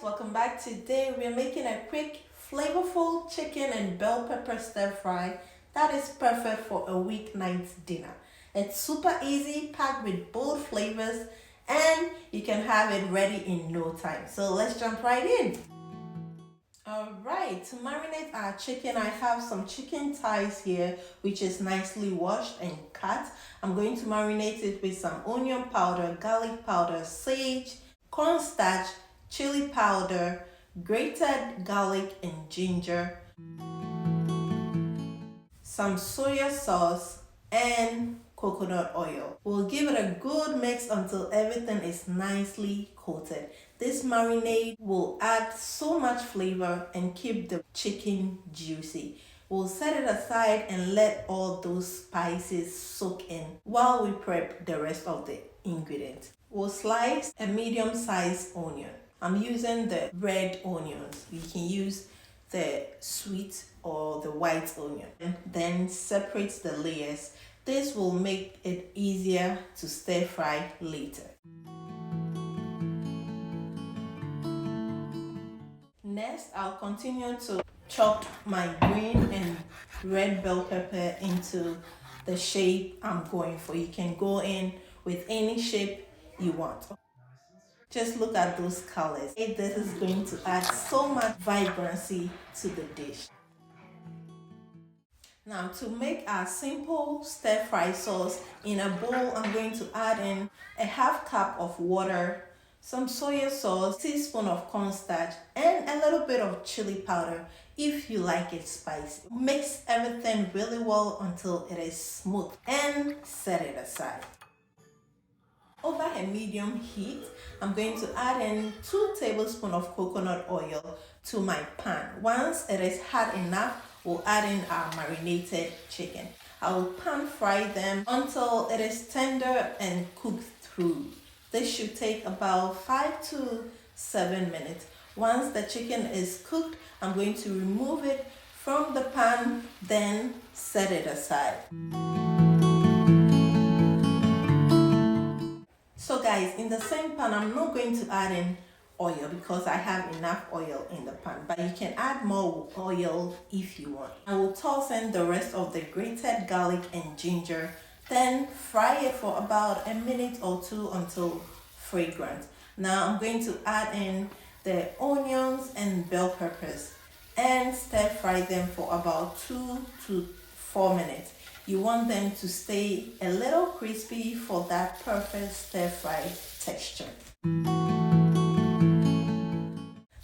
welcome back. Today we're making a quick flavorful chicken and bell pepper stir fry that is perfect for a weeknight dinner. It's super easy, packed with bold flavors, and you can have it ready in no time. So let's jump right in. Alright, to marinate our chicken, I have some chicken thighs here, which is nicely washed and cut. I'm going to marinate it with some onion powder, garlic powder, sage, cornstarch, chili powder, grated garlic and ginger, some soya sauce, and coconut oil. We'll give it a good mix until everything is nicely coated. This marinade will add so much flavor and keep the chicken juicy. We'll set it aside and let all those spices soak in while we prep the rest of the ingredients. We'll slice a medium-sized onion. I'm using the red onions. You can use the sweet or the white onion. And then separate the layers. This will make it easier to stir fry later. Next, I'll continue to chop my green and red bell pepper into the shape I'm going for. You can go in with any shape you want. Just look at those colors. This is going to add so much vibrancy to the dish. Now, to make our simple stir fry sauce, in a bowl I'm going to add in a half cup of water, some soya sauce, teaspoon of cornstarch, and a little bit of chili powder if you like it spicy. Mix everything really well until it is smooth and set it aside. Over a medium heat, I'm going to add in 2 tablespoons of coconut oil to my pan. Once it is hot enough, we'll add in our marinated chicken. I will pan fry them until it is tender and cooked through. This should take about 5 to 7 minutes. Once the chicken is cooked, I'm going to remove it from the pan, then set it aside. So guys, in the same pan, I'm not going to add in oil because I have enough oil in the pan, but you can add more oil if you want. I will toss in the rest of the grated garlic and ginger, then fry it for about a minute or two until fragrant. Now I'm going to add in the onions and bell peppers and stir fry them for about 2 to 4 minutes. You want them to stay a little crispy for that perfect stir fry texture.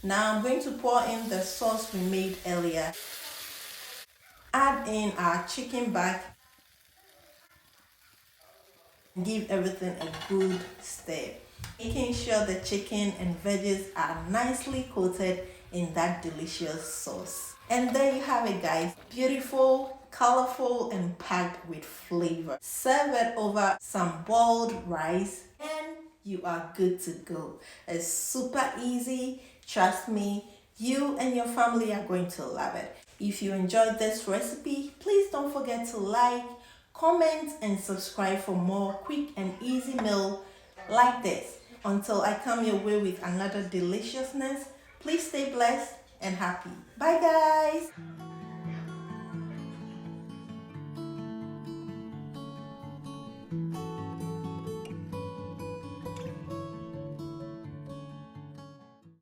Now I'm going to pour in the sauce we made earlier. Add in our chicken back. Give everything a good stir, making sure the chicken and veggies are nicely coated in that delicious sauce. And there you have it, guys. Beautiful, colorful, and packed with flavor. Serve it over some boiled rice and you are good to go. It's super easy. Trust me, you and your family are going to love it. If you enjoyed this recipe, please don't forget to like, comment, and subscribe for more quick and easy meal like this. Until I come your way with another deliciousness, please stay blessed and happy. Bye guys!